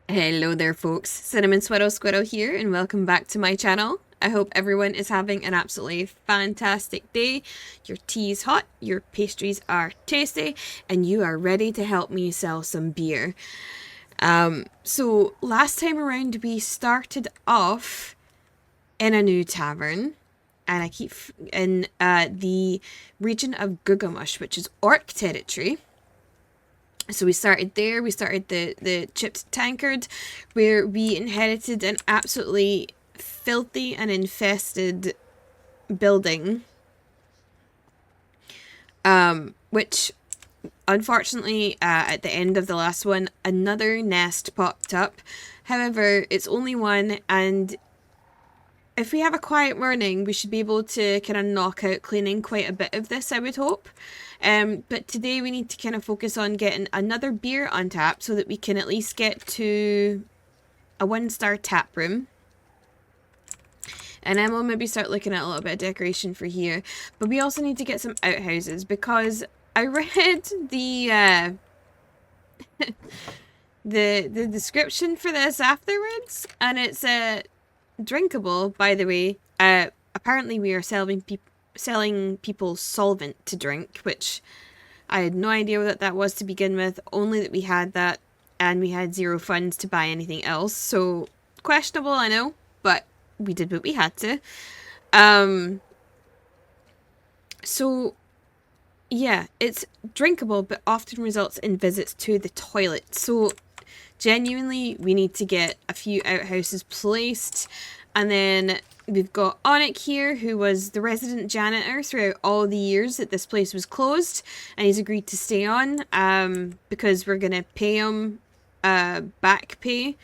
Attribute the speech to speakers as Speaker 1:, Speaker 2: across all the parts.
Speaker 1: Hello there folks, Cinnamon Squirrel here and welcome back to my channel. I hope everyone is having an absolutely fantastic day. Your tea is hot, your pastries are tasty, and you are ready to help me sell some beer. So last time around we started off in a new tavern, and I keep in the region of Gugamush, which is orc territory. So we started there, we started the chipped tankard, where we inherited an absolutely filthy and infested building. Which, unfortunately, at the end of the last one, another nest popped up. However, it's only one, and if we have a quiet morning, we should be able to kind of knock out cleaning quite a bit of this, I would hope. But today we need to kind of focus on getting another beer on tap so that we can at least get to a 1-star tap room. And then we'll maybe start looking at a little bit of decoration for here. But we also need to get some outhouses, because I read the the description for this afterwards, and it's drinkable, by the way. Apparently we are selling people solvent to drink, which I had no idea what that was to begin with, only that we had that and we had zero funds to buy anything else. So questionable, I know, but we did what we had to. So yeah, it's drinkable, but often results in visits to the toilet. So genuinely, we need to get a few outhouses placed. And then we've got Onic here, who was the resident janitor throughout all the years that this place was closed. And he's agreed to stay on because we're going to pay him back pay.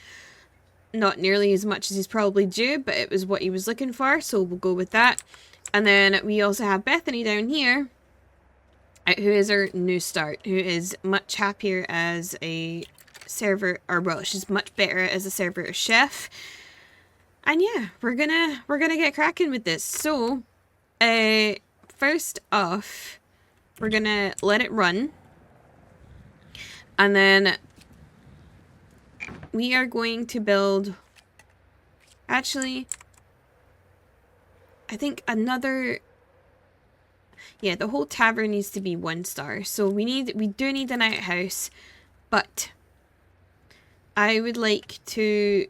Speaker 1: Not nearly as much as he's probably due, but it was what he was looking for, so we'll go with that. And then we also have Bethany down here, who is our new start, who is much happier as a server, or well, she's much better as a server or chef. And yeah, we're gonna get cracking with this. So first off, we're gonna let it run, and then we are going to build, actually, I think another, yeah, the whole tavern needs to be 1 star. So we do need an outhouse, but I would like to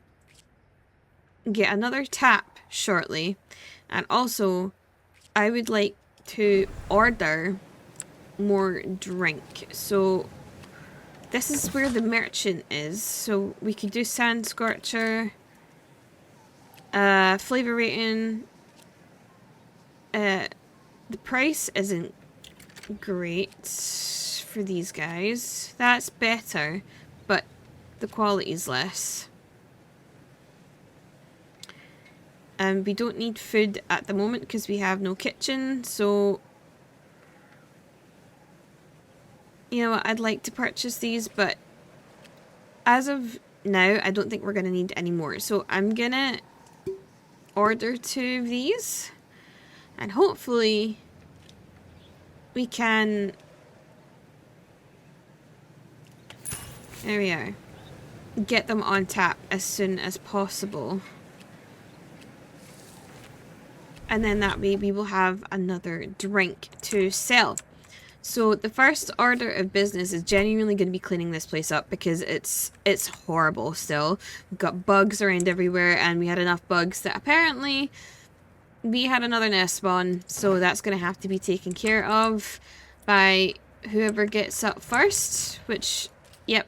Speaker 1: get another tap shortly, and also I would like to order more drink. So this is where the merchant is, so we could do Sand Scorcher, flavor rating. The price isn't great for these guys. That's better, but the quality is less. And we don't need food at the moment because we have no kitchen, so you know what, I'd like to purchase these, but as of now, I don't think we're going to need any more. So I'm going to order 2 of these, and hopefully we can, there we are, get them on tap as soon as possible. And then that way we will have another drink to sell. So the first order of business is genuinely going to be cleaning this place up, because it's horrible still. We've got bugs around everywhere, and we had enough bugs that apparently we had another nest spawn. So that's going to have to be taken care of by whoever gets up first, which, yep,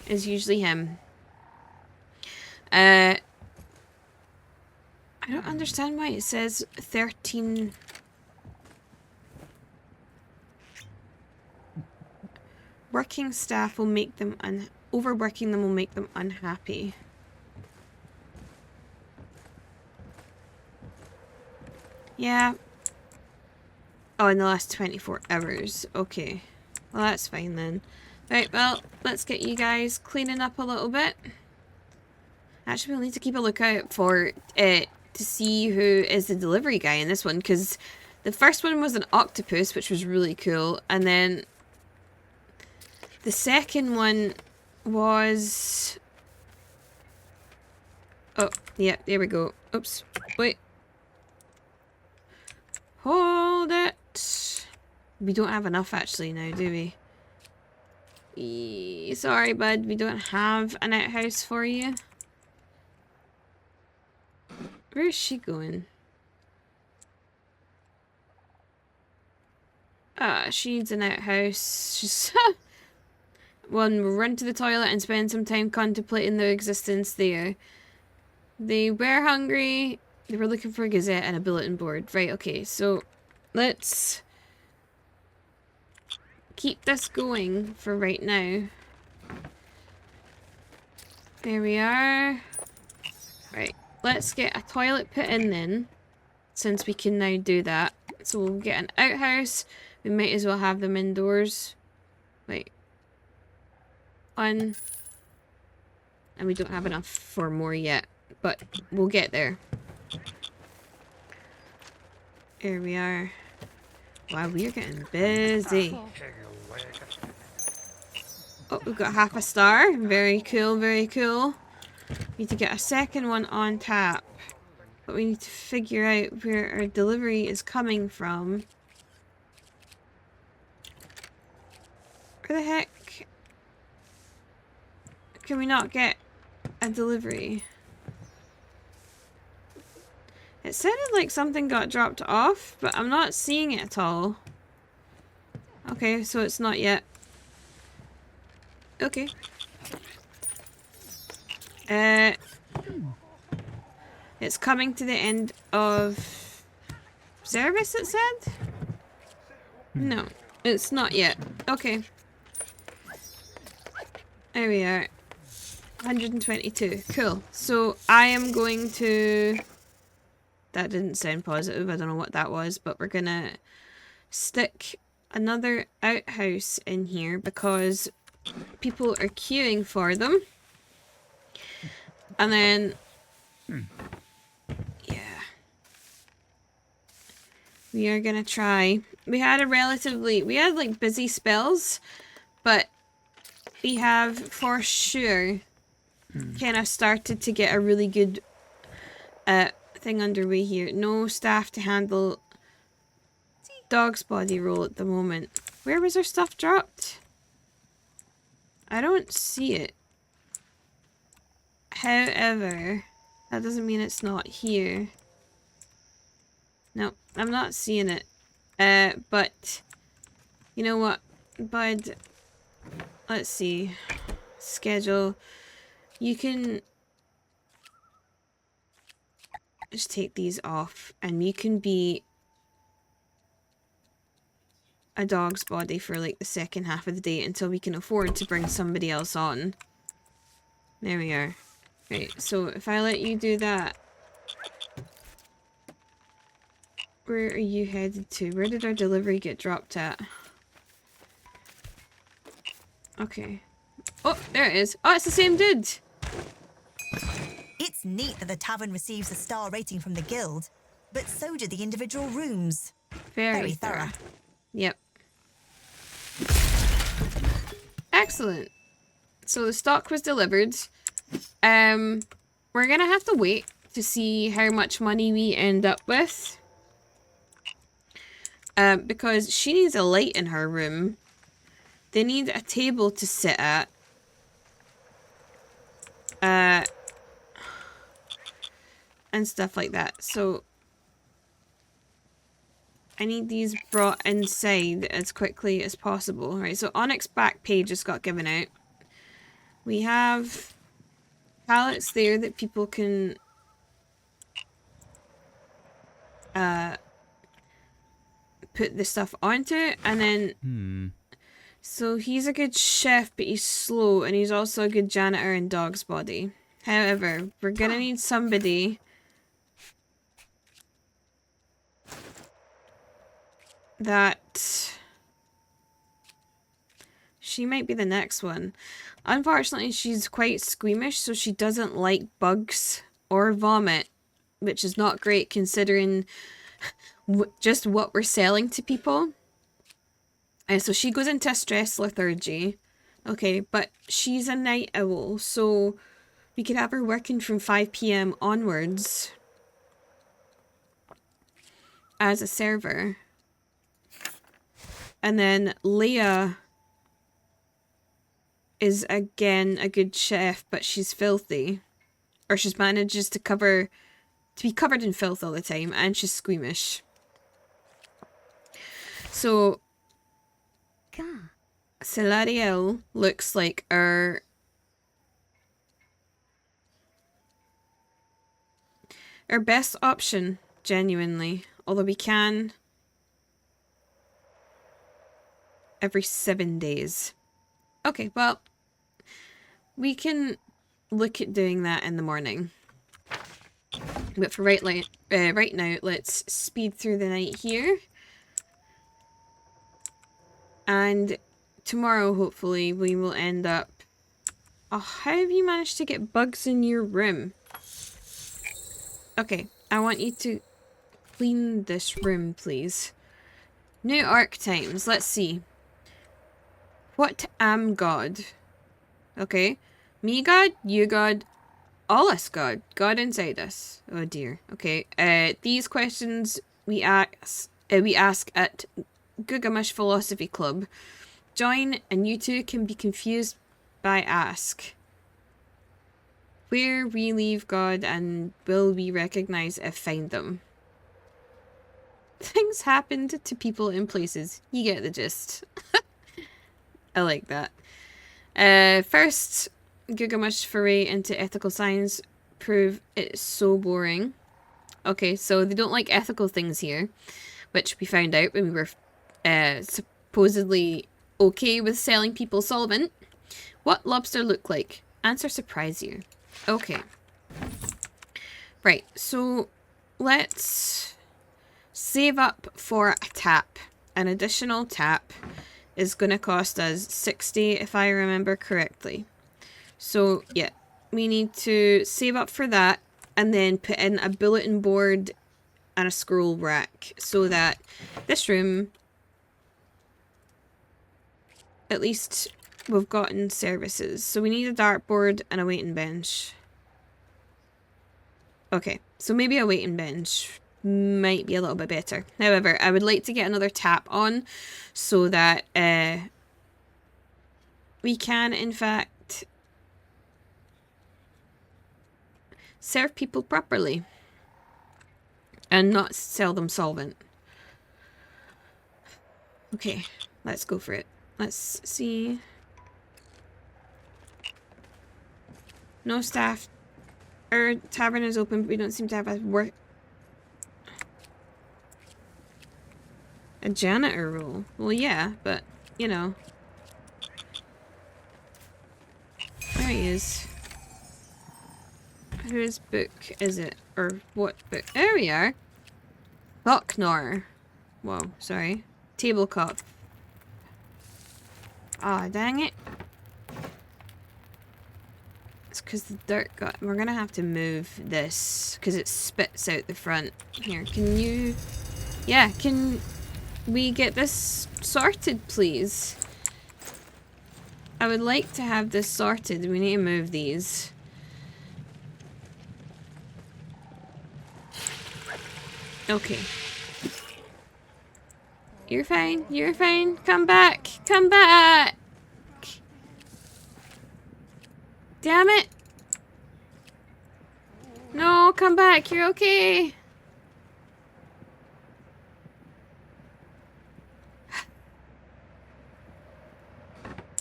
Speaker 1: is usually him. I don't understand why it says 13... Working staff will make them overworking them will make them unhappy. Yeah. Oh, in the last 24 hours. Okay. Well, that's fine then. Right, well, let's get you guys cleaning up a little bit. Actually, we'll need to keep a lookout for it to see who is the delivery guy in this one, because the first one was an octopus, which was really cool, and then the second one was Oh, yeah, there we go. Oops. Wait. Hold it. We don't have enough actually now, do we? Sorry, bud. We don't have an outhouse for you. Where's she going? She needs an outhouse. She's... One, we'll run to the toilet and spend some time contemplating their existence there. They were hungry. They were looking for a gazette and a bulletin board. Right, okay, so let's keep this going for right now. There we are. Right, let's get a toilet put in then, since we can now do that. So we'll get an outhouse. We might as well have them indoors. Wait. One. And we don't have enough for more yet, but we'll get there. Here we are. Wow, we're getting busy. Oh, we've got half a star. Very cool, very cool. Need to get a second one on tap. But we need to figure out where our delivery is coming from. Where the heck can we not get a delivery? It sounded like something got dropped off, but I'm not seeing it at all. Okay, so it's not yet. Okay. It's coming to the end of service, it said? No, it's not yet. Okay. There we are. 122. Cool. So I am going to... That didn't sound positive. I don't know what that was, but we're gonna stick another outhouse in here because people are queuing for them. And then... Yeah. We are gonna try. We had like busy spells, but we have for sure kind of started to get a really good thing underway here. No staff to handle dog's body roll at the moment. Where was our stuff dropped? I don't see it. However, that doesn't mean it's not here. No, I'm not seeing it. But you know what, bud? Let's see. Schedule. You can just take these off and you can be a dog's body for like the second half of the day until we can afford to bring somebody else on. There we are. Right, so if I let you do that, where are you headed to? Where did our delivery get dropped at? Okay. Oh, there it is. Oh, it's the same dude.
Speaker 2: It's neat that the tavern receives a star rating from the guild, but so do the individual rooms.
Speaker 1: Very thorough. Yep. Excellent. So the stock was delivered. We're gonna have to wait to see how much money we end up with. Because she needs a light in her room. They need a table to sit at. And stuff like that. So I need these brought inside as quickly as possible. Right, so Onyx back page just got given out. We have pallets there that people can put the stuff onto, and then so he's a good chef, but he's slow, and he's also a good janitor in dog's body. However, we're gonna need somebody that... She might be the next one. Unfortunately, she's quite squeamish, so she doesn't like bugs or vomit, which is not great considering just what we're selling to people. So she goes into a stress lethargy. Okay, but she's a night owl, so We could have her working from 5 p.m. onwards as a server. And then Leah is again a good chef, but she's filthy. Or she manages to be covered in filth all the time, and she's squeamish. So Celariel looks like our best option, genuinely. Although we can every 7 days. Okay, well, we can look at doing that in the morning. But for right now, let's speed through the night here. And tomorrow, hopefully, we will end up... Oh, how have you managed to get bugs in your room? Okay, I want you to clean this room, please. New archetypes, let's see. What am God? Okay. Me God, you God, all us God. God inside us. Oh dear. Okay. These questions we ask at Gugamash Philosophy Club. Join and you too can be confused by ask. Where we leave God and will we recognize if find them? Things happened to people in places. You get the gist. I like that. First, Gugamash foray into ethical science prove it's so boring. Okay, so they don't like ethical things here, which we found out when we were supposedly okay with selling people solvent. What lobster look like? Answer surprise you. Okay. Right, so let's save up for a tap. An additional tap is going to cost us 60 if I remember correctly. So, yeah, we need to save up for that and then put in a bulletin board and a scroll rack so that this room, at least we've gotten services. So we need a dartboard and a waiting bench. Okay, so maybe a waiting bench might be a little bit better. However, I would like to get another tap on so that we can, in fact, serve people properly and not sell them solvent. Okay, let's go for it. Let's see. No staff. Our tavern is open, but we don't seem to have a janitor role. Well, yeah, but, you know. There he is. Whose book is it? Or what book? There we are. Locknor. Whoa, sorry. Tabletop. Ah, oh, dang it. It's because the dirt got... We're gonna have to move this because it spits out the front. Here, can you... Yeah, can we get this sorted, please? I would like to have this sorted. We need to move these. Okay. You're fine. You're fine. Come back. Come back. Damn it. No, come back. You're okay.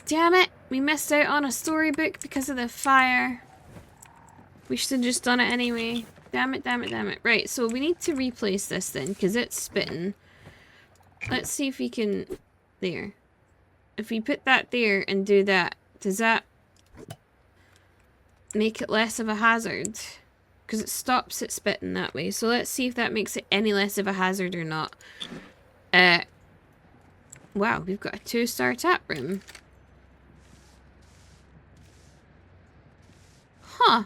Speaker 1: Damn it. We missed out on a storybook because of the fire. We should have just done it anyway. Damn it, damn it, damn it. Right, so we need to replace this then, because it's spitting. Let's see if we can... There. If we put that there and do that, does that make it less of a hazard? Because it stops it spitting that way. So let's see if that makes it any less of a hazard or not. Wow, we've got a 2-star tap room. Huh.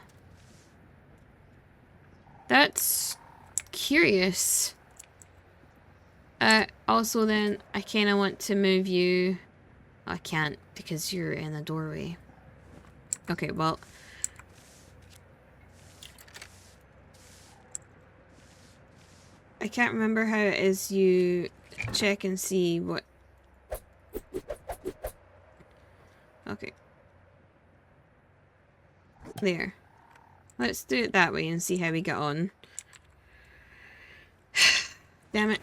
Speaker 1: That's curious. Also then, I kind of want to move you. I can't because you're in the doorway. Okay, well, can't remember how it is you check and see what... Okay. There. Let's do it that way and see how we get on. Damn it.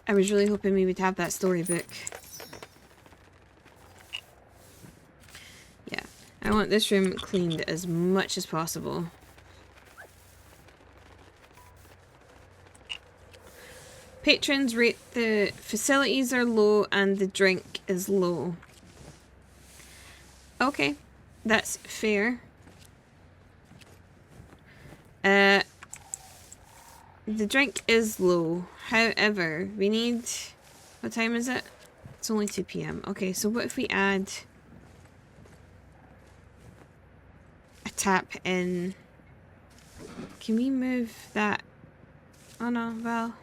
Speaker 1: I was really hoping we would have that storybook. Yeah. I want this room cleaned as much as possible. Patrons rate the facilities are low and the drink is low. Okay. That's fair. The drink is low. However, we need... What time is it? It's only 2 PM. Okay, so what if we add a tap in... Can we move that? Oh no, well...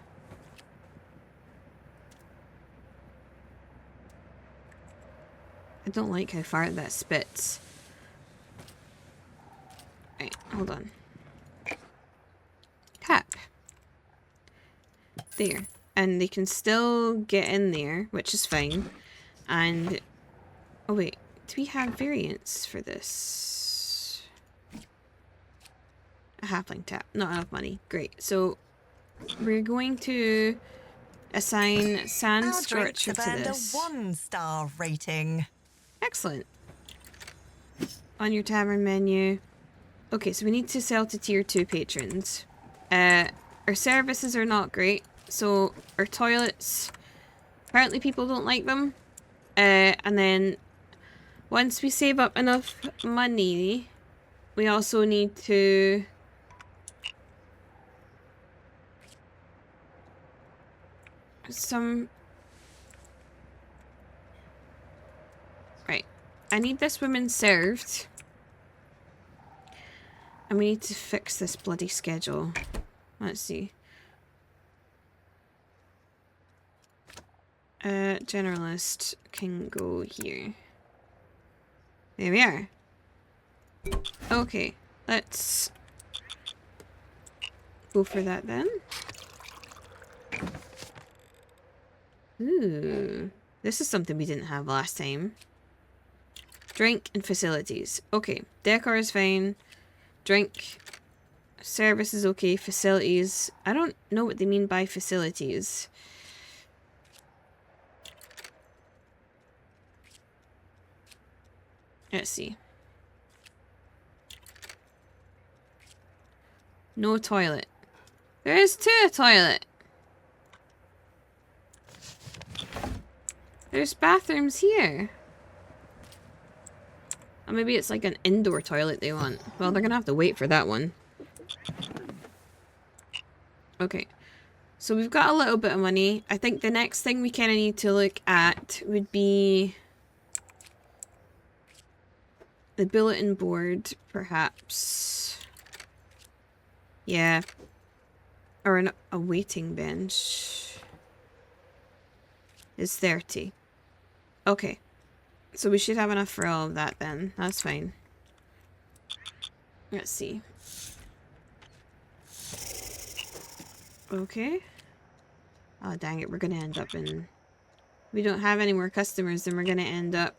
Speaker 1: I don't like how far that spits. Right, hold on. Tap. There. And they can still get in there, which is fine. And... Oh wait, do we have variants for this? A halfling tap. Not enough money. Great. So, we're going to assign Sand Scorcher to this.
Speaker 2: A 1-star rating.
Speaker 1: Excellent. On your tavern menu. Okay, so we need to sell to tier 2 patrons. Our services are not great. So, our toilets, apparently people don't like them. And then, once we save up enough money, we also need to... Right. I need this woman served. And we need to fix this bloody schedule. Let's see. Generalist can go here. There we are. Okay, let's go for that then. Ooh, this is something we didn't have last time. Drink and facilities. Okay, decor is fine. Drink. Service is okay. Facilities. I don't know what they mean by facilities. Let's see. No toilet. There is too a toilet. There's bathrooms here. Or maybe it's like an indoor toilet they want. Well, they're gonna have to wait for that one. Okay. So we've got a little bit of money. I think the next thing we kind of need to look at would be the bulletin board, perhaps. Yeah. Or a waiting bench. Is 30. Okay. So we should have enough for all of that then. That's fine. Let's see. Okay. Oh, dang it. We're going to end up in... We don't have any more customers, then we're going to end up...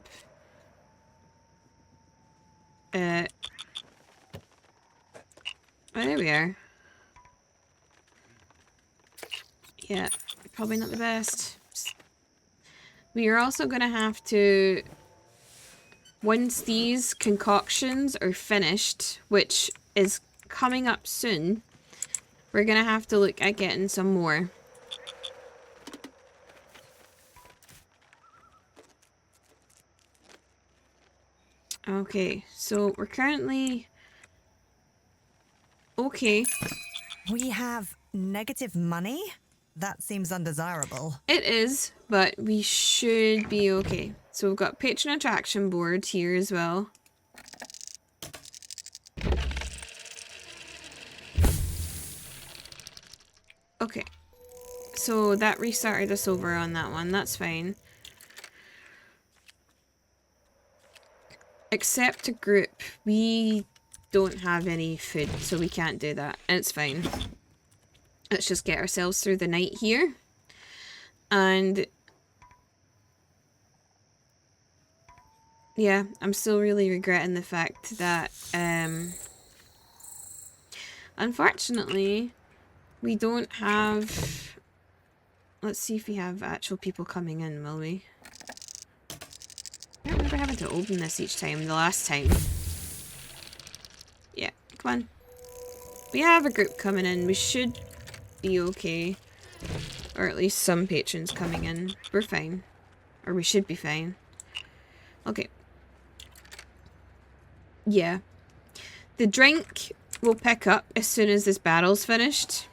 Speaker 1: Oh, there we are. Yeah, probably not the best. We are also going to have to... Once these concoctions are finished, which is coming up soon, we're going to have to look at getting some more. Okay, so we're currently... Okay.
Speaker 2: We have negative money? That seems undesirable.
Speaker 1: It is, but we should be okay. So we've got patron attraction board here as well. Okay. So that restarted us over on that one. That's fine. Accept a group. We don't have any food, so we can't do that. And it's fine. let's just get ourselves through the night here. And yeah, I'm still really regretting the fact that unfortunately we don't have, let's see if we have actual people coming in, will we? I remember having to open this each time the last time. Yeah, come on. We have a group coming in. We should be okay. Or at least some patrons coming in. We're fine. Or we should be fine. Okay. Yeah. The drink will pick up as soon as this battle's finished.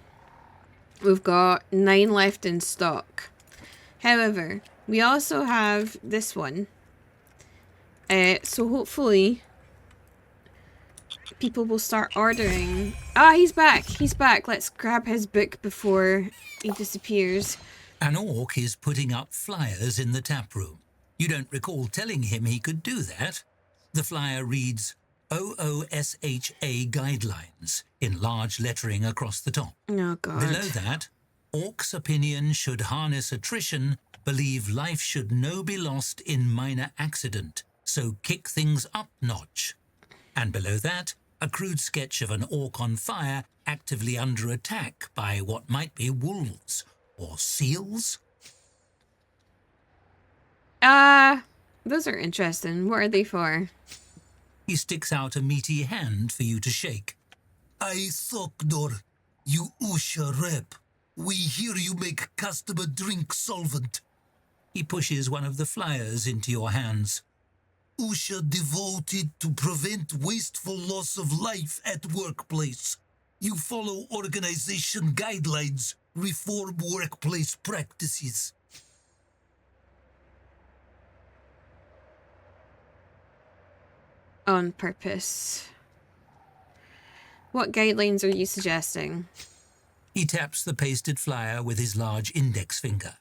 Speaker 1: We've got 9 left in stock. However, we also have this one. So hopefully people will start ordering. Ah, he's back. He's back. Let's grab his book before he disappears.
Speaker 3: An orc is putting up flyers in the tap room. You don't recall telling him he could do that. The flyer reads OOSHA Guidelines in large lettering across the top.
Speaker 1: Oh, God.
Speaker 3: Below that, orc's opinion should harness attrition, believe life should no be lost in minor accident, so kick things up notch. And below that, a crude sketch of an orc on fire actively under attack by what might be wolves or seals.
Speaker 1: Those are interesting. What are they for?
Speaker 3: He sticks out a meaty hand for you to shake.
Speaker 4: I Sokdor, you Usha rep. We hear you make customer drink solvent.
Speaker 3: He pushes one of the flyers into your hands.
Speaker 4: Usha devoted to prevent wasteful loss of life at workplace. You follow organization guidelines, reform workplace practices.
Speaker 1: On purpose. What guidelines are you suggesting?
Speaker 3: He taps the pasted flyer with his large index finger.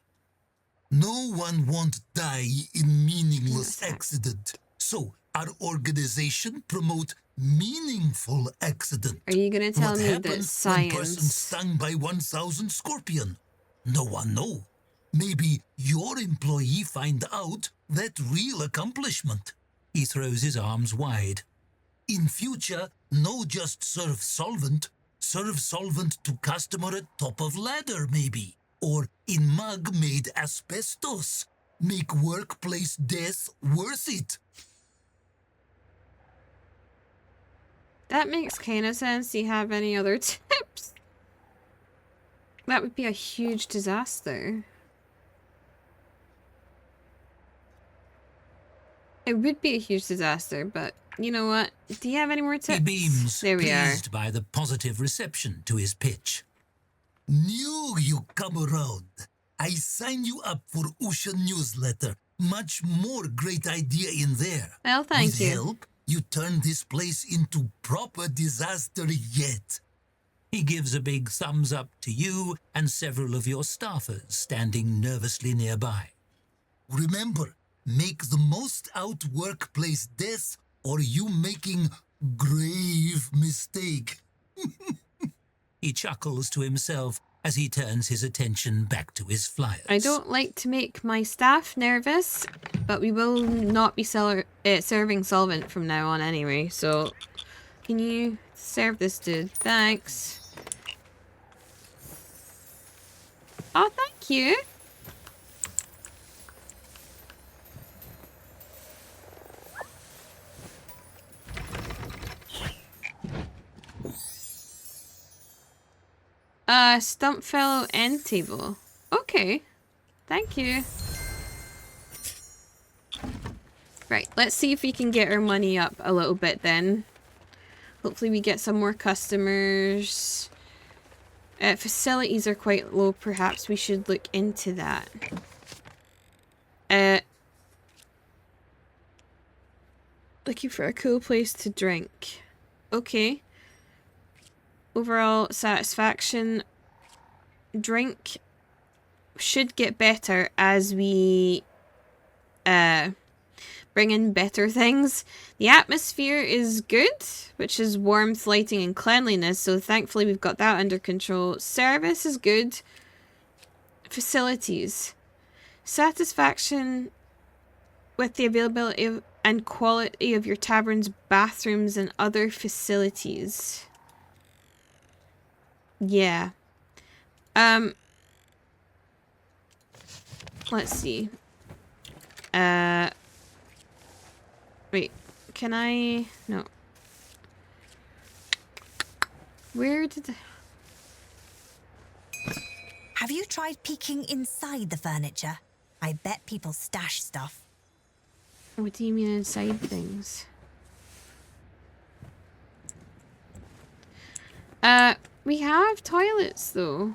Speaker 4: No one won't die in meaningless accident. So our organization promote meaningful accident.
Speaker 1: Are you going to tell
Speaker 4: What
Speaker 1: me that
Speaker 4: happens when person
Speaker 1: science...
Speaker 4: stung by 1,000 scorpion? No one know. Maybe your employee find out that real accomplishment.
Speaker 3: He throws his arms wide.
Speaker 4: In future, no just serve solvent to customer at top of ladder maybe. Or in mug made asbestos. Make workplace death worth it.
Speaker 1: That makes kind of sense. Do you have any other tips? That would be a huge disaster. It would be a huge disaster, but you know what? Do you have any more tips?
Speaker 3: He beams,
Speaker 1: there we are.
Speaker 3: pleased by the positive reception to his pitch.
Speaker 4: Knew you come around. I sign you up for Usha newsletter. Much more great idea in there.
Speaker 1: Well, thank
Speaker 4: With
Speaker 1: you.
Speaker 4: help, you turn this place into proper disaster yet.
Speaker 3: He gives a big thumbs up to you and several of your staffers standing nervously nearby.
Speaker 4: Remember, make the most out workplace death or you making grave mistake.
Speaker 3: He chuckles to himself as he turns his attention back to his flyers.
Speaker 1: I don't like to make my staff nervous, but we will not be serving solvent from now on anyway, so can you serve this dude? Thanks. Oh, thank you. Stump fellow end table. Okay. Thank you. Right, let's see if we can get our money up a little bit then. Hopefully we get some more customers. Facilities are quite low. Perhaps we should look into that. Looking for a cool place to drink. Okay. Overall satisfaction. Drink should get better as we bring in better things. The atmosphere is good, which is warmth, lighting, and cleanliness. So thankfully we've got that under control. Service is good. Facilities. Satisfaction with the availability of, and quality of your tavern's bathrooms and other facilities. Yeah. Let's see. Wait. Can I... No. Where did...
Speaker 2: Have you tried peeking inside the furniture? I bet people stash stuff.
Speaker 1: What do you mean inside things? We have toilets though.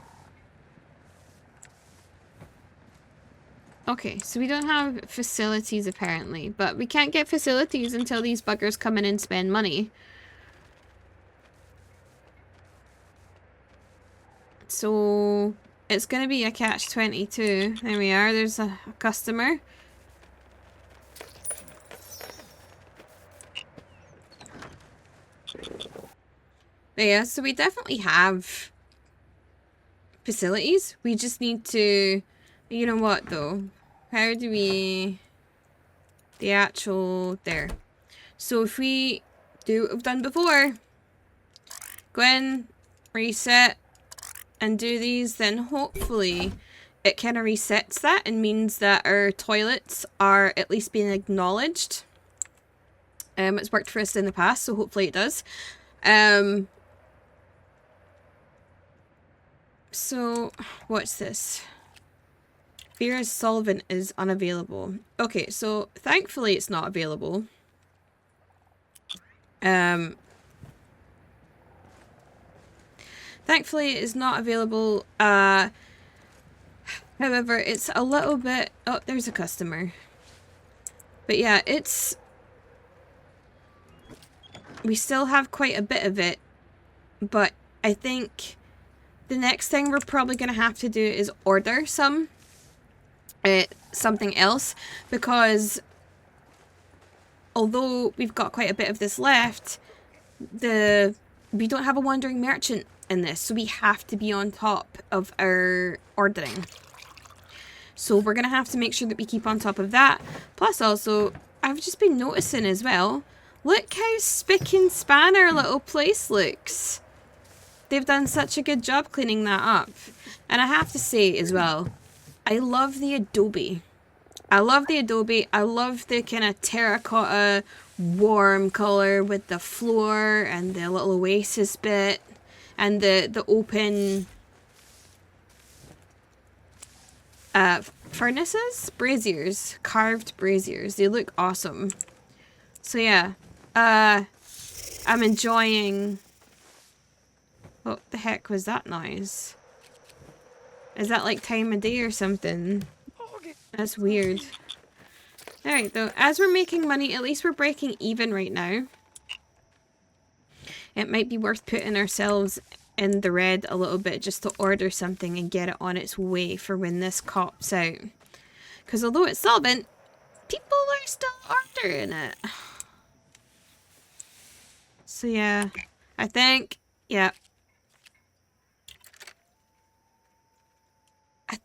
Speaker 1: Okay, so we don't have facilities apparently, but we can't get facilities until these buggers come in and spend money. So it's gonna be a catch-22. There we are, there's a customer. But yeah, so we definitely have facilities. We just need to... You know what though? How do we... The actual... There. So if we do what we've done before, go in, reset, and do these, then hopefully it kind of resets that and means that our toilets are at least being acknowledged. It's worked for us in the past, so hopefully it does. So, what's this? Vera's solvent is unavailable. Okay, so thankfully it's not available. Thankfully it is not available. However, it's a little bit... Oh, there's a customer. But yeah, it's... We still have quite a bit of it, but I think the next thing we're probably going to have to do is order something else, because although we've got quite a bit of this left, we don't have a wandering merchant in this, so we have to be on top of our ordering. So we're going to have to make sure that we keep on top of that. Plus also, I've just been noticing as well, look how spick and span our little place looks. They've done such a good job cleaning that up. And I have to say as well, I love the adobe. I love the adobe. I love the kind of terracotta warm colour with the floor and the little oasis bit and the open furnaces? Braziers. Carved braziers. They look awesome. So yeah, I'm enjoying... What the heck was that noise? Is that like time of day or something? That's weird. Alright though, as we're making money, at least we're breaking even right now. It might be worth putting ourselves in the red a little bit just to order something and get it on its way for when this cops out. Because although it's solvent, people are still ordering it. So yeah, I think, yeah. I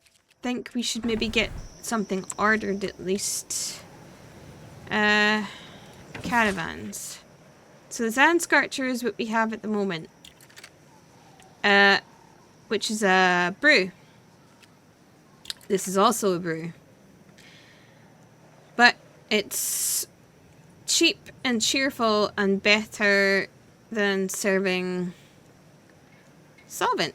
Speaker 1: think we should maybe get something ordered at least. Caravans. So the SANCTIONED is what we have at the moment. Which is a brew. This is also a brew. But it's cheap and cheerful and better than serving solvent.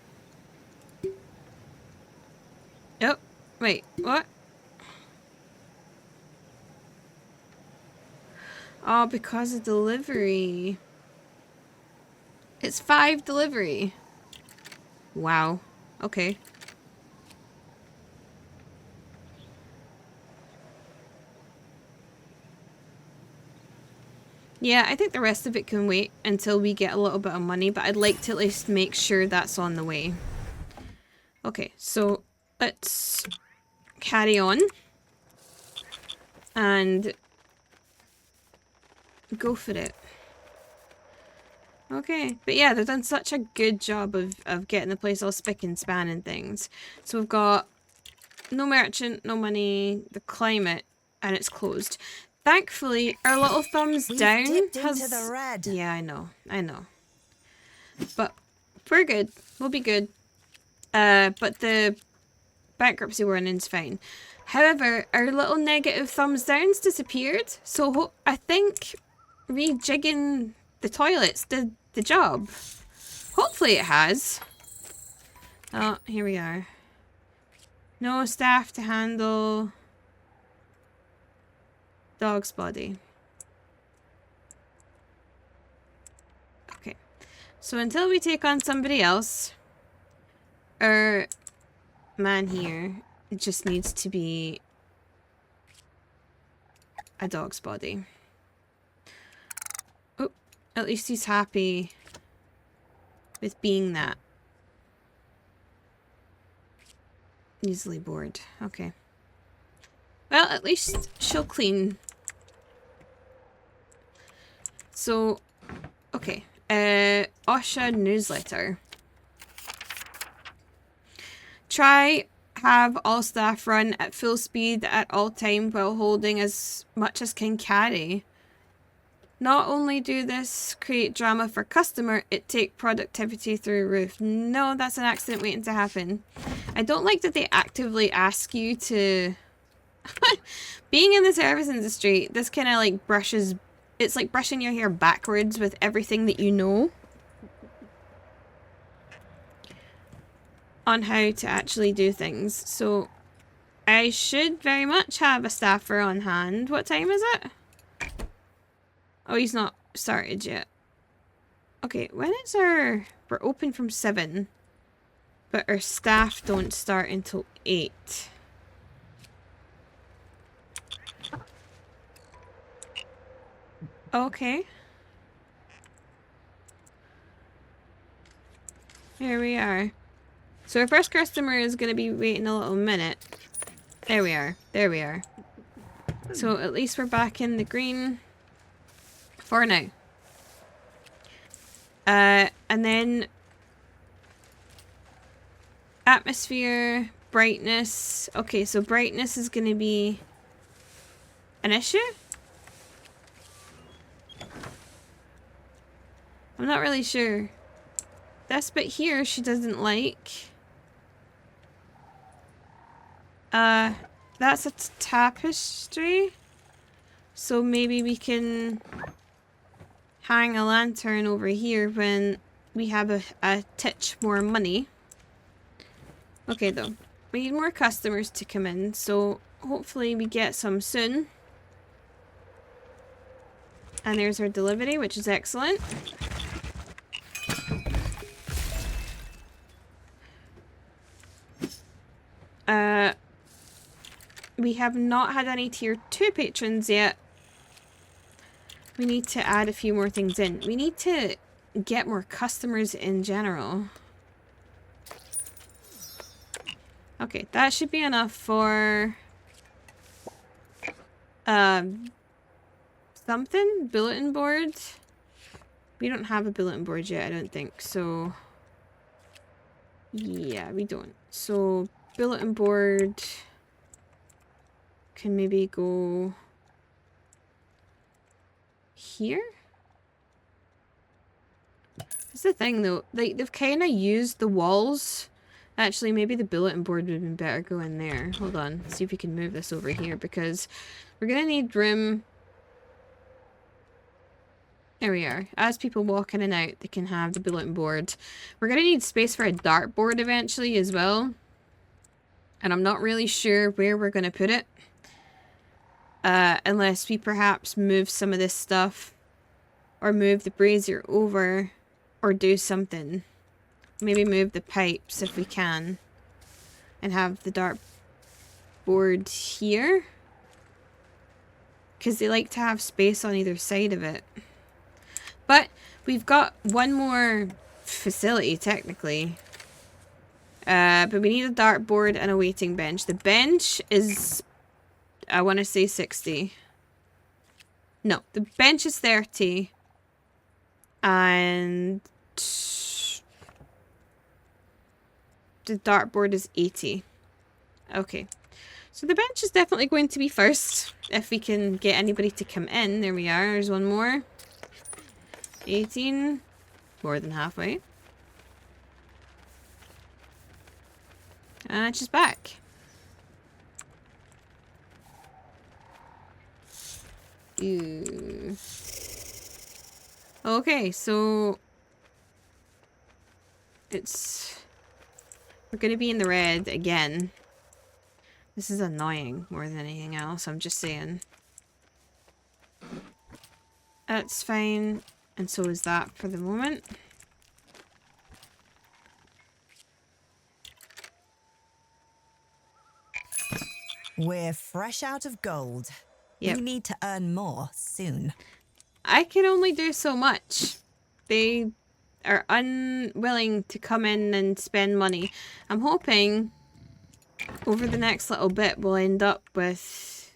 Speaker 1: Oh, wait, what? Oh, because of delivery. It's 5 delivery. Wow. Okay. Yeah, I think the rest of it can wait until we get a little bit of money, but I'd like to at least make sure that's on the way. Okay, so let's carry on and go for it. Okay. But yeah, they've done such a good job of getting the place all spick and span and things. So we've got no merchant, no money, the climate, and it's closed. Thankfully, our little thumbs
Speaker 2: We've
Speaker 1: down
Speaker 2: dipped
Speaker 1: has...
Speaker 2: into the red.
Speaker 1: Yeah, I know. But we're good. We'll be good. But the bankruptcy warning's fine. However, our little negative thumbs downs disappeared, so I think rejigging the toilets did the job. Hopefully it has. Oh, here we are. No staff to handle dog's body. Okay. So until we take on somebody else, our man here just needs to be a dog's body. Oh, at least he's happy with being that. Easily bored. Okay. Well, at least she'll clean. So, okay. OSHA newsletter. Try have all staff run at full speed at all time while holding as much as can carry. Not only do this create drama for customer, it take productivity through roof. No, that's an accident waiting to happen. I don't like that they actively ask you to... Being in the service industry, this kind of like brushes... It's like brushing your hair backwards with everything that you know on how to actually do things. So I should very much have a staffer on hand. What time is it? Oh, he's not started yet. Okay, when is our... We're open from 7. But our staff don't start until 8. Okay. Here we are. So our first customer is going to be waiting a little minute. There we are. There we are. So at least we're back in the green for now. And then atmosphere, brightness. Okay, so brightness is going to be an issue? I'm not really sure. This bit here she doesn't like. That's a tapestry. So maybe we can hang a lantern over here when we have a titch more money. Okay though, we need more customers to come in, so hopefully we get some soon. And there's our delivery, which is excellent. We have not had any tier 2 patrons yet. We need to add a few more things in. We need to get more customers in general. Okay, that should be enough for something? Bulletin board? We don't have a bulletin board yet, I don't think. So yeah, we don't. So bulletin board can maybe go here? That's the thing though, they've kind of used the walls. Actually, maybe the bulletin board would have been better going there. Hold on, see if we can move this over here because we're gonna need room. There we are. As people walk in and out, they can have the bulletin board. We're gonna need space for a dartboard eventually as well. And I'm not really sure where we're gonna put it. Unless we perhaps move some of this stuff. Or move the brazier over. Or do something. Maybe move the pipes if we can. And have the dartboard here. Because they like to have space on either side of it. But we've got one more facility, technically. But we need a dartboard and a waiting bench. The bench is, I want to say 60. No, the bench is 30. And the dartboard is 80. Okay. So the bench is definitely going to be first. If we can get anybody to come in. There we are. There's one more. 18. More than halfway. And she's back. Ew. Okay, so we're gonna be in the red again. This is annoying more than anything else, I'm just saying. That's fine, and so is that for the moment.
Speaker 2: We're fresh out of gold.
Speaker 1: Yep.
Speaker 2: We need to earn more soon.
Speaker 1: I can only do so much. They are unwilling to come in and spend money. I'm hoping over the next little bit we'll end up with...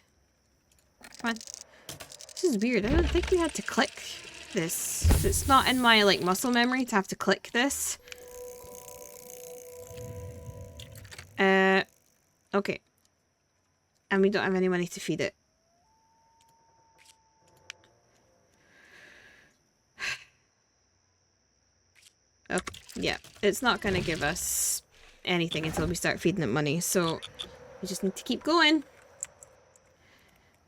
Speaker 1: Come on. This is weird. I don't think we had to click this. It's not in my like muscle memory to have to click this. Okay. And we don't have any money to feed it. Okay, yeah, it's not going to give us anything until we start feeding it money, so we just need to keep going.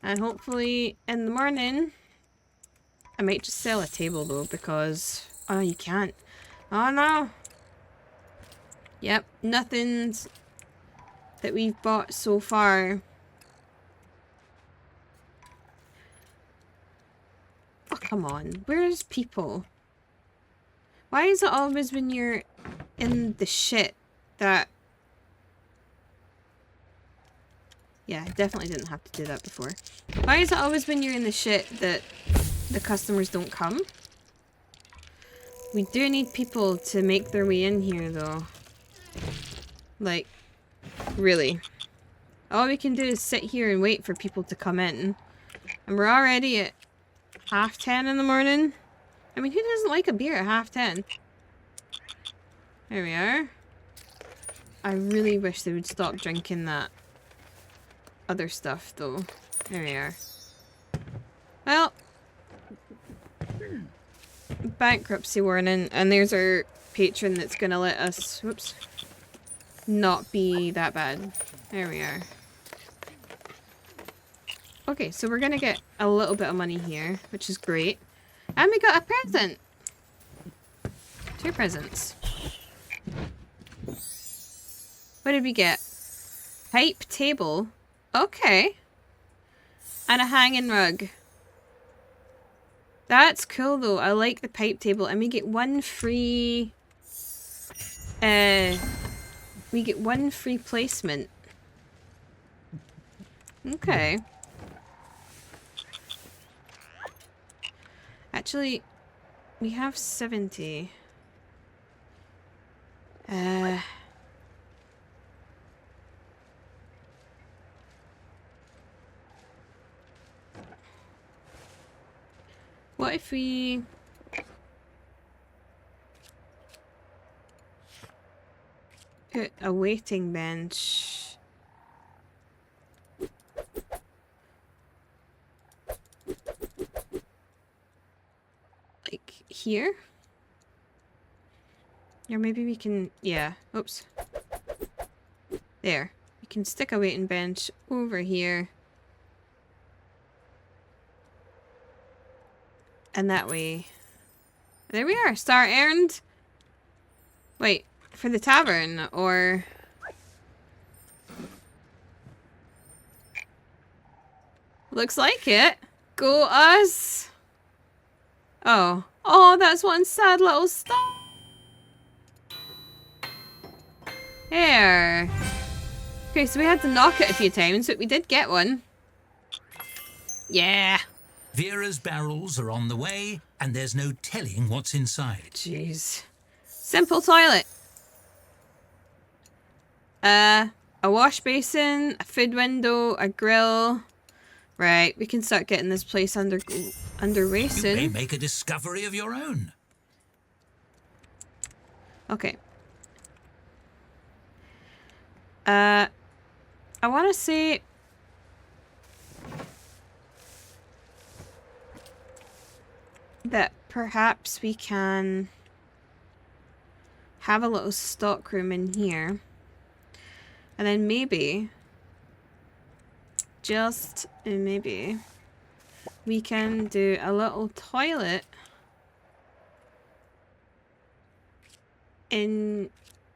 Speaker 1: And hopefully in the morning, I might just sell a table though, because... Oh, you can't. Oh no! Yep, nothing's that we've bought so far. Oh, come on. Where's people? Why is it always when you're in the shit that... Yeah, I definitely didn't have to do that before. Why is it always when you're in the shit that the customers don't come? We do need people to make their way in here, though. Like, really. All we can do is sit here and wait for people to come in. And we're already at 10:30 in the morning. I mean, who doesn't like a beer at 10:30? There we are. I really wish they would stop drinking that other stuff, though. There we are. Well, bankruptcy warning, and there's our patron that's gonna let us, whoops, not be that bad. There we are. Okay, so we're gonna get a little bit of money here, which is great. And we got a present! 2 presents. What did we get? Pipe table. Okay. And a hanging rug. That's cool though. I like the pipe table. And we get 1 free... we get 1 free placement. Okay. Actually, we have 70. What if we... put a waiting bench... like here? Or maybe we can... yeah. Oops. There. We can stick a waiting bench over here. And that way... there we are! Star earned! Wait, for the tavern, or... looks like it! Go us! Oh. Oh, that's one sad little star! There. Okay, so we had to knock it a few times, but we did get one. Yeah!
Speaker 3: Vera's barrels are on the way, and there's no telling what's inside.
Speaker 1: Jeez. Simple toilet. A wash basin, a food window, a grill. Right, we can start getting this place underway
Speaker 3: You
Speaker 1: soon.
Speaker 3: may make a discovery of your own.
Speaker 1: Okay. I want to say that perhaps we can have a little stock room in here. And then maybe, just maybe, we can do a little toilet in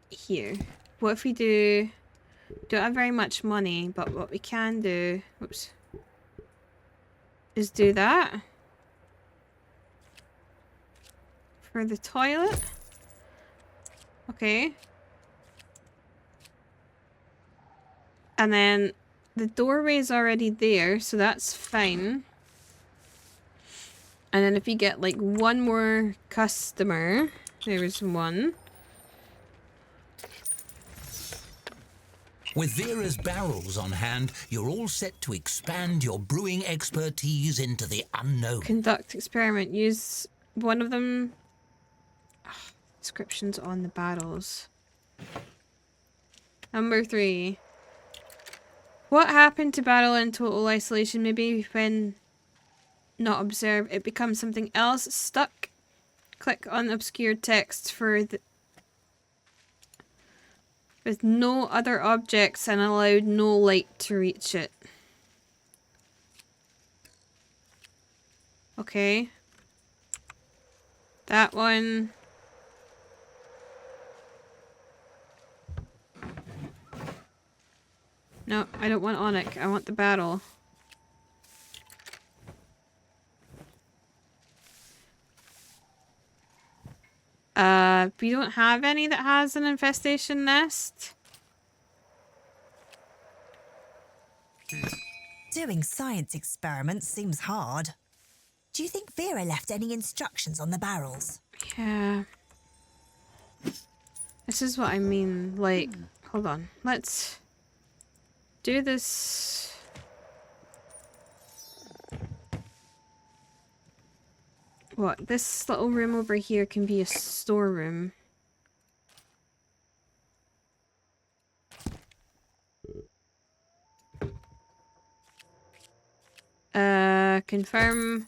Speaker 1: here. What if we don't have very much money, but what we can do, whoops, is do that for the toilet. Okay. And then the doorway's already there, so that's fine. And then if you get like one more customer, there's one.
Speaker 3: With Vera's barrels on hand, you're all set to expand your brewing expertise into the unknown.
Speaker 1: Conduct experiment. Use one of them. Descriptions on the barrels. Number 3. What happened to battle in total isolation? Maybe when not observed, it becomes something else. Stuck. Click on obscured text for the with no other objects and allowed no light to reach it. Okay. That one. No, I don't want Onyx. I want the battle. We don't have any that has an infestation nest.
Speaker 2: Doing science experiments seems hard. Do you think Vera left any instructions on the barrels?
Speaker 1: Yeah. This is what I mean. Like, hold on. Let's do this. What? This little room over here can be a storeroom. Confirm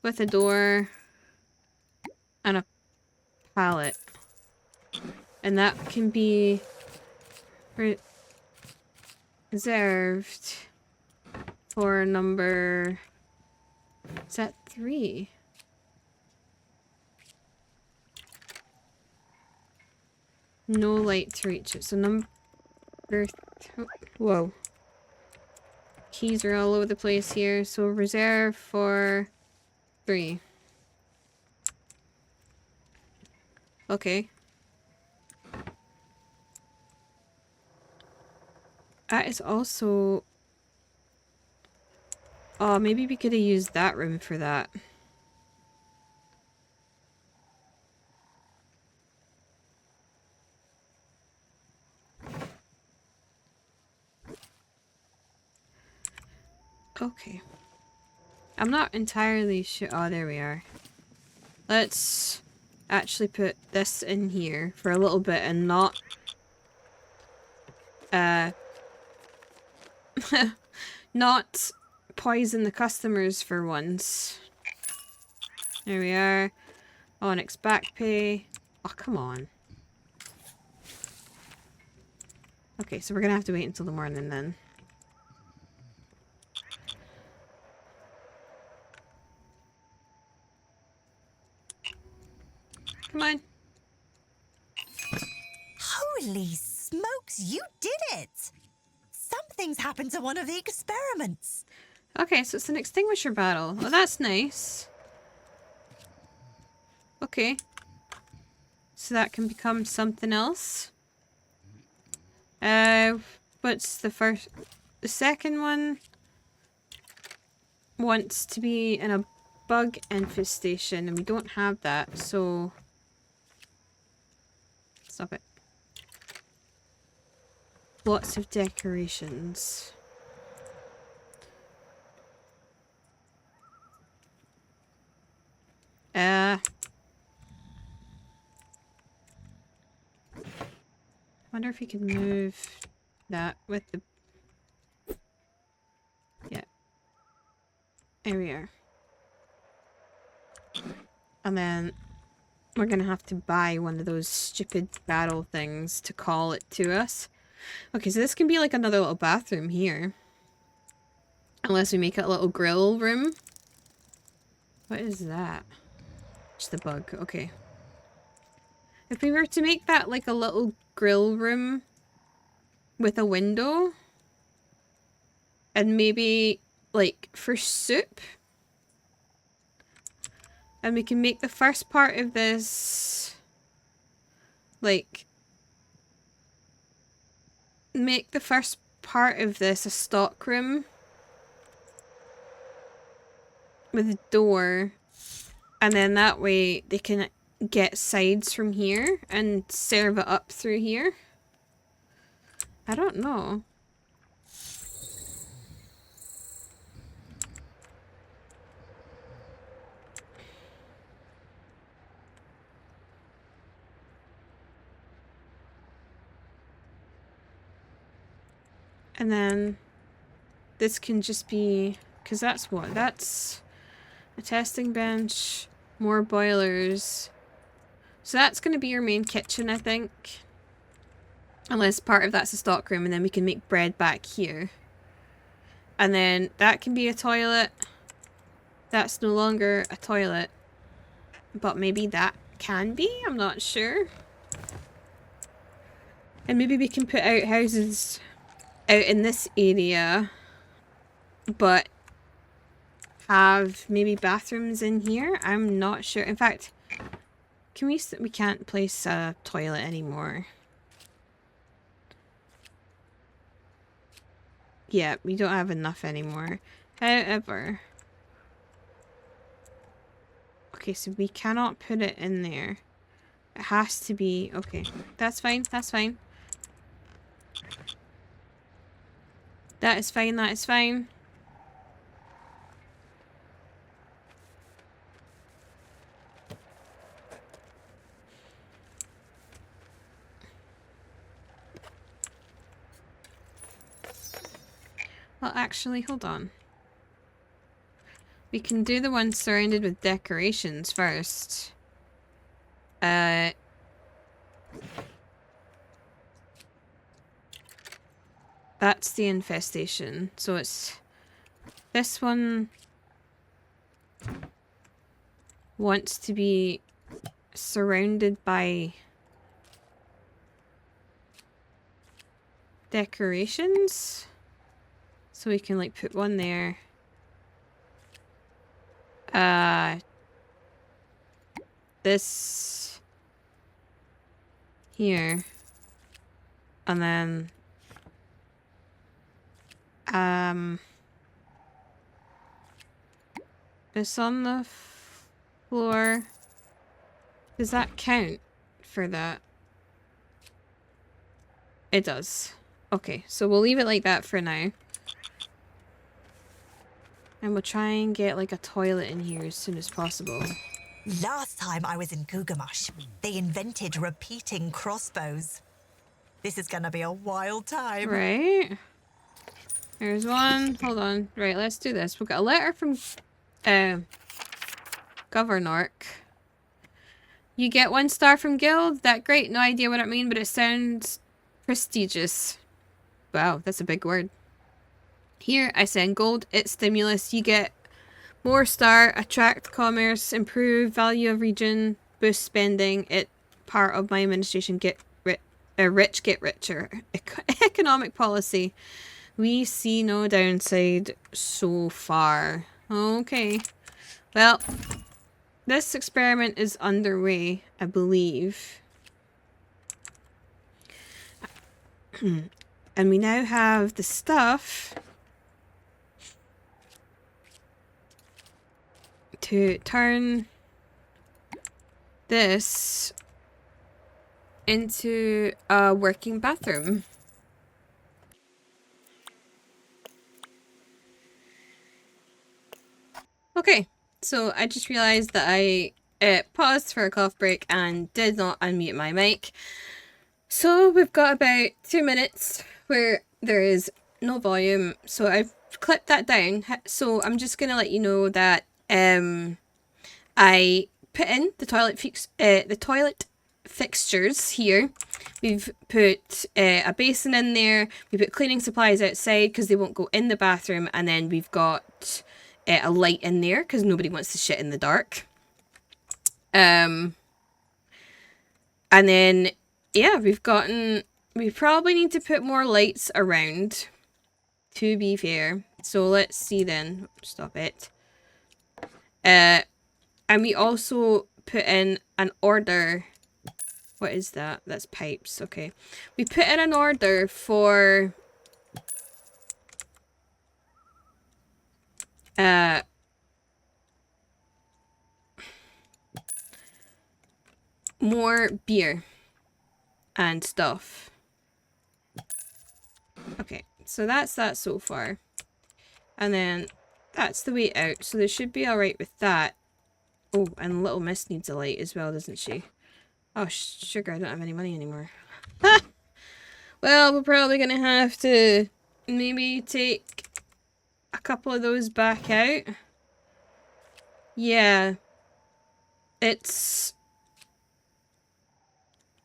Speaker 1: with a door and a pallet. And that can be reserved for number... Is that 3? No light to reach it. So number... Whoa. Keys are all over the place here. So reserve for 3. Okay. That is also... Oh, maybe we could have used that room for that. Okay. I'm not entirely sure. Oh, there we are. Let's actually put this in here for a little bit and not... not poison the customers for once. There we are. Onyx back pay. Oh, come on. Okay, so we're gonna have to wait until the morning then. Come on.
Speaker 2: Holy smokes, you did it! Something's happened to one of the experiments.
Speaker 1: Okay, so it's an extinguisher battle. Oh, that's nice. Okay. So that can become something else. What's the first... The second one wants to be in a bug infestation, and we don't have that, so... Stop it. Lots of decorations. wonder if we can move that with the... Yeah. There we are. And then we're gonna have to buy one of those stupid barrel things to call it to us. Okay, so this can be like another little bathroom here. Unless we make it a little grill room. What is that? Just the bug, okay. If we were to make that like a little grill room with a window, and maybe like for soup, and we can make the first part of this like make the first part of this a stock room with a door, and then that way they can get sides from here and serve it up through here. I don't know. And then this can just be, because that's what? That's a testing bench, more boilers. So that's going to be your main kitchen, I think. Unless part of that's a stock room, and then we can make bread back here. And then that can be a toilet. That's no longer a toilet. But maybe that can be? I'm not sure. And maybe we can put outhouses out in this area, but have maybe bathrooms in here? I'm not sure. In fact, can we can't place a toilet anymore. Yeah, we don't have enough anymore. However, okay, so we cannot put it in there. It has to be, okay, that's fine, that's fine. That is fine, that is fine. Well, actually, hold on. We can do the one surrounded with decorations first. That's the infestation. So it's... This one wants to be surrounded by decorations. So we can like put one there. This here. And then this on the floor. Does that count for that? It does. Okay, so we'll leave it like that for now. And we'll try and get like a toilet in here as soon as possible.
Speaker 2: Last time I was in Gugamush, they invented repeating crossbows. This is gonna be a wild time.
Speaker 1: Right. There's one. Hold on. Right, let's do this. We've got a letter from Governor. You get 1 star from Guild? That great. No idea what it means, but it sounds prestigious. Wow, that's a big word. Here, I send gold. It's stimulus. You get more star, attract commerce, improve value of region, boost spending. It part of my administration. Get rich, get richer. Economic policy. We see no downside so far. Okay. Well, this experiment is underway, I believe. And we now have the stuff to turn this into a working bathroom. Okay, so I just realized that I paused for a cough break and did not unmute my mic. So we've got about 2 minutes where there is no volume. So I've clipped that down. So I'm just gonna let you know that I put in the toilet fixtures here. We've put a basin in there. We put cleaning supplies outside because they won't go in the bathroom, and then we've got a light in there because nobody wants to shit in the dark. And then yeah, we probably need to put more lights around, to be fair. So let's see then. Stop it. And we also put in an order. What is that? That's pipes. Okay. We put in an order for more beer and stuff. Okay, so that's that so far. And then that's the way out, so they should be alright with that. Oh, and Little Miss needs a light as well, doesn't she? Oh, sugar, I don't have any money anymore. Well, we're probably gonna have to maybe take a couple of those back out. Yeah. It's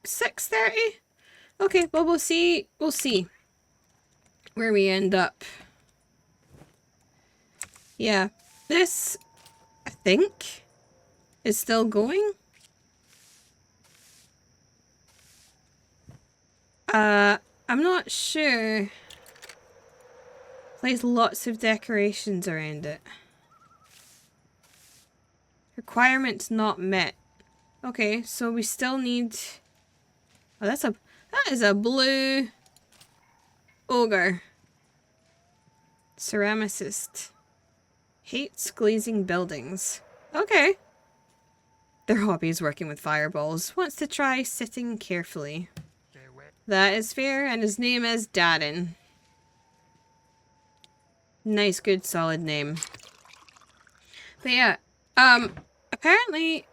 Speaker 1: 6:30? Okay, well, we'll see where we end up. Yeah, this, I think, is still going. I'm not sure. There's lots of decorations around it. Requirements not met. Okay, so we still need... Oh, that is a blue ogre. Ceramicist. Hates glazing buildings. Okay. Their hobby is working with fireballs. Wants to try sitting carefully. That is fair, and his name is Darren. Nice, good, solid name. But yeah, apparently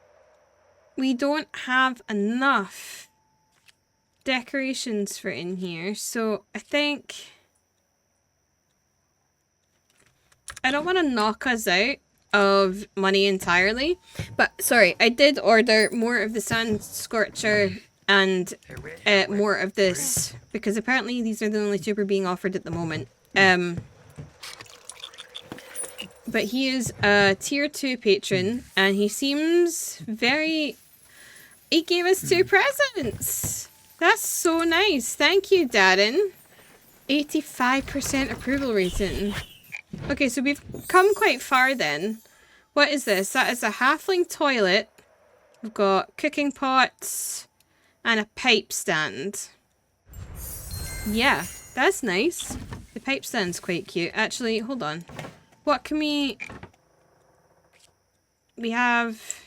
Speaker 1: we don't have enough decorations for in here, so I think I don't want to knock us out of money entirely, but sorry, I did order more of the sand scorcher and more of this because apparently these are the only two we're being offered at the moment. But he is a tier 2 patron and he seems very... He gave us 2 presents! That's so nice. Thank you, Darren. 85% approval rating. Okay, so we've come quite far then. What is this? That is a halfling toilet. We've got cooking pots and a pipe stand. Yeah, that's nice. The pipe stand's quite cute. Actually, hold on. What can we... We have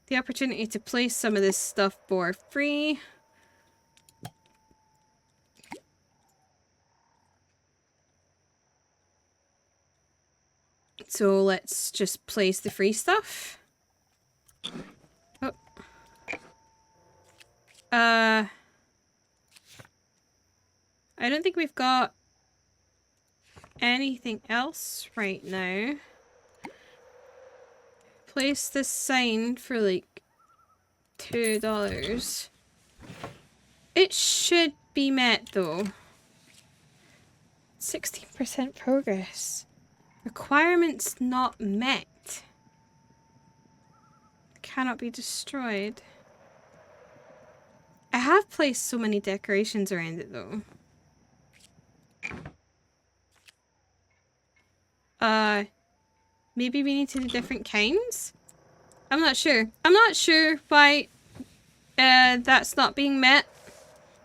Speaker 1: the opportunity to place some of this stuff for free. So let's just place the free stuff. Oh. I don't think we've got anything else right now. Place this sign for like $2. It should be met though. 16% progress. Requirements not met. Cannot be destroyed. I have placed so many decorations around it though. Maybe we need to do different kinds? I'm not sure. I'm not sure why that's not being met.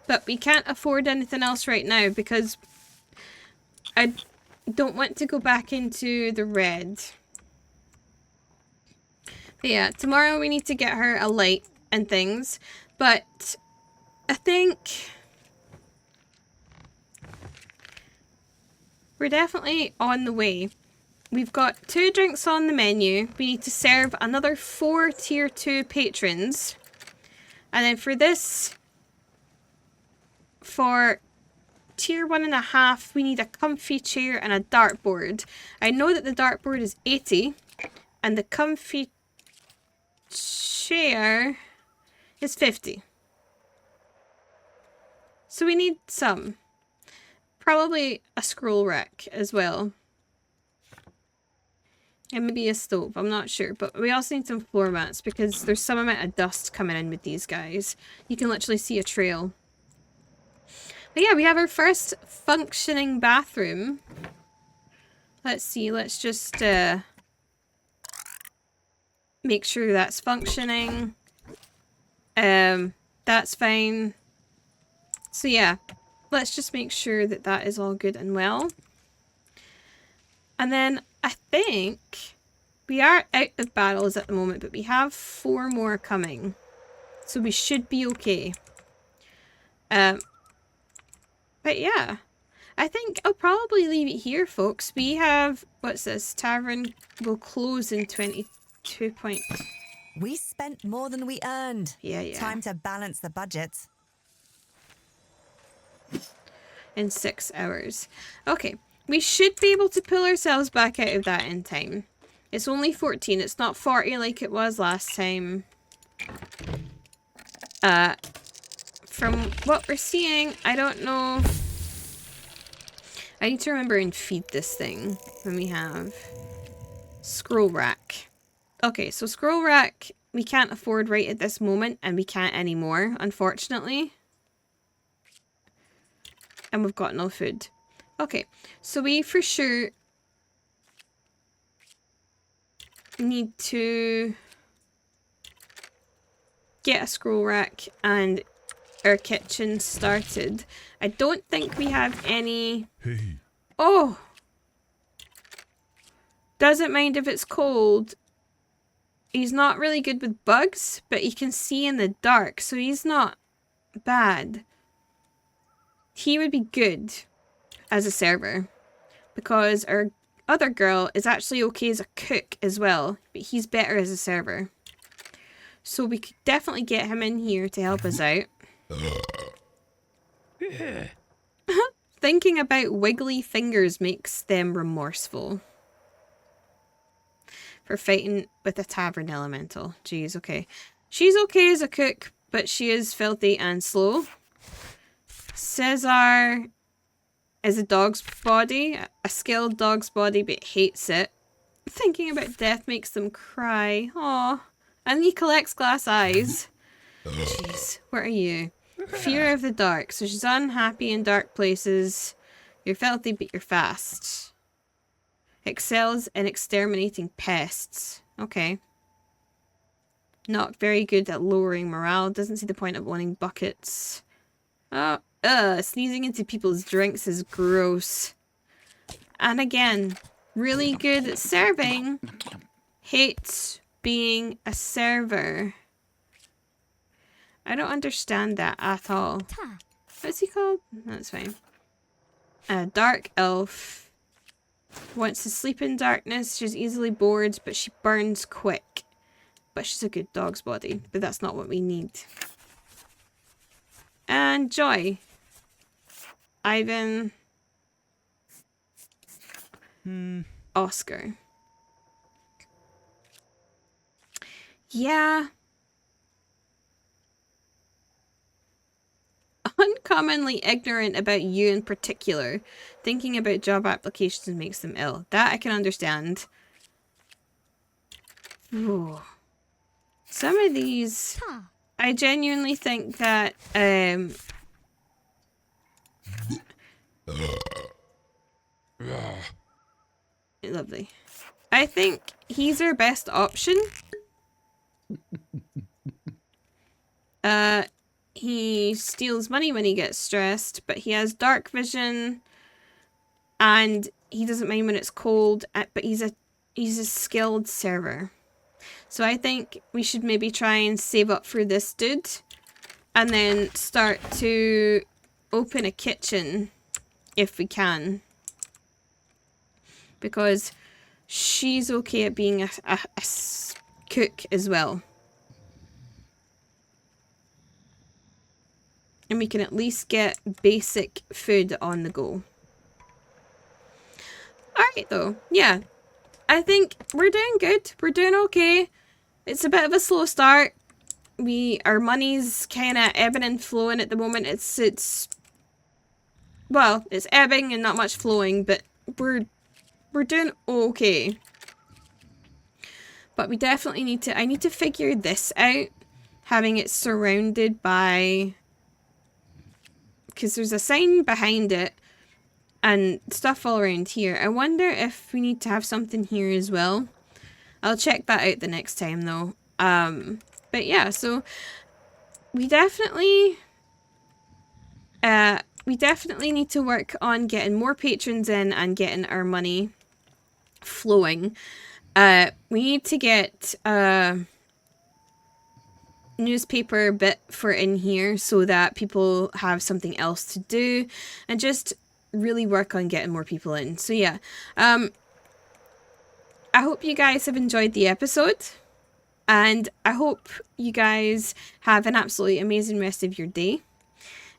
Speaker 1: But we can't afford anything else right now because I don't want to go back into the red. But yeah, tomorrow we need to get her a light and things. But I think we're definitely on the way. We've got 2 drinks on the menu. We need to serve another 4 tier 2 patrons. And then for this for tier 1.5, we need a comfy chair and a dartboard. I know that the dartboard is 80 and the comfy chair is 50. So we need some. Probably a scroll rack as well. And maybe a stove, I'm not sure. But we also need some floor mats because there's some amount of dust coming in with these guys. You can literally see a trail. But yeah, we have our first functioning bathroom. Let's see, let's just make sure that's functioning. That's fine. So yeah, let's just make sure that that is all good and well. And then I think we are out of barrels at the moment, but we have 4 more coming. So we should be okay. But yeah, I think I'll probably leave it here, folks. We have, what's this? Tavern will close in 22 point.
Speaker 2: We spent more than we earned.
Speaker 1: Yeah.
Speaker 2: Time to balance the budget.
Speaker 1: In 6 hours. Okay, we should be able to pull ourselves back out of that in time. It's only 14, it's not 40 like it was last time. From what we're seeing, I don't know. I need to remember and feed this thing when we have scroll rack. Okay, so scroll rack we can't afford right at this moment, and we can't anymore, unfortunately. And we've got no food. Okay, so we for sure need to get a scroll rack and our kitchen started. I don't think we have any...
Speaker 5: Hey.
Speaker 1: Oh! Doesn't mind if it's cold. He's not really good with bugs, but he can see in the dark, so he's not bad. He would be good as a server, because our other girl is actually okay as a cook as well, but he's better as a server. So we could definitely get him in here to help us out.
Speaker 5: Yeah.
Speaker 1: Thinking about wiggly fingers makes them remorseful. For fighting with a tavern elemental. Jeez, okay. She's okay as a cook, but she is filthy and slow. Cesar is a dog's body. A skilled dog's body, but hates it. Thinking about death makes them cry. Aww. And he collects glass eyes. Jeez, what are you? Fear of the dark. So she's unhappy in dark places. You're filthy, but you're fast. Excels in exterminating pests. Okay. Not very good at lowering morale. Doesn't see the point of owning buckets. Sneezing into people's drinks is gross. And again, really good at serving. Hates being a server. I don't understand that at all. What's he called? That's fine. Dark elf. Wants to sleep in darkness. She's easily bored, but she burns quick. But she's a good dog's body. But that's not what we need. And Joy. Ivan. Oscar. Yeah. Uncommonly ignorant about you in particular. Thinking about job applications makes them ill. That I can understand. Ooh. Some of these, I genuinely think that, lovely. I think he's our best option. He steals money when he gets stressed, but he has dark vision, and he doesn't mind when it's cold, but he's a skilled server. So I think we should maybe try and save up for this dude, and then start to open a kitchen if we can. Because she's okay at being a cook as well. and we can at least get basic food on the go. Alright though, yeah. I think we're doing good. We're doing okay. It's a bit of a slow start. Our money's kind of ebbing and flowing at the moment. Well, it's ebbing and not much flowing, but we're doing okay. But we definitely need to, I need to figure this out. Having it surrounded by, because there's a sign behind it and stuff all around here. I wonder if we need to have something here as well. I'll check that out the next time though. But yeah, so we definitely need to work on getting more patrons in and getting our money flowing. We need to get a newspaper bit for in here so that people have something else to do, and just really work on getting more people in. So yeah, I hope you guys have enjoyed the episode, and I hope you guys have an absolutely amazing rest of your day.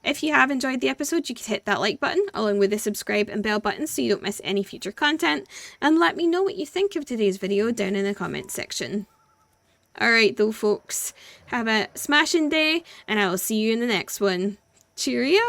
Speaker 1: If you have enjoyed the episode, you could hit that like button along with the subscribe and bell button so you don't miss any future content, and let me know what you think of today's video down in the comments section. Alright though folks, have a smashing day, and I will see you in the next one. Cheerio!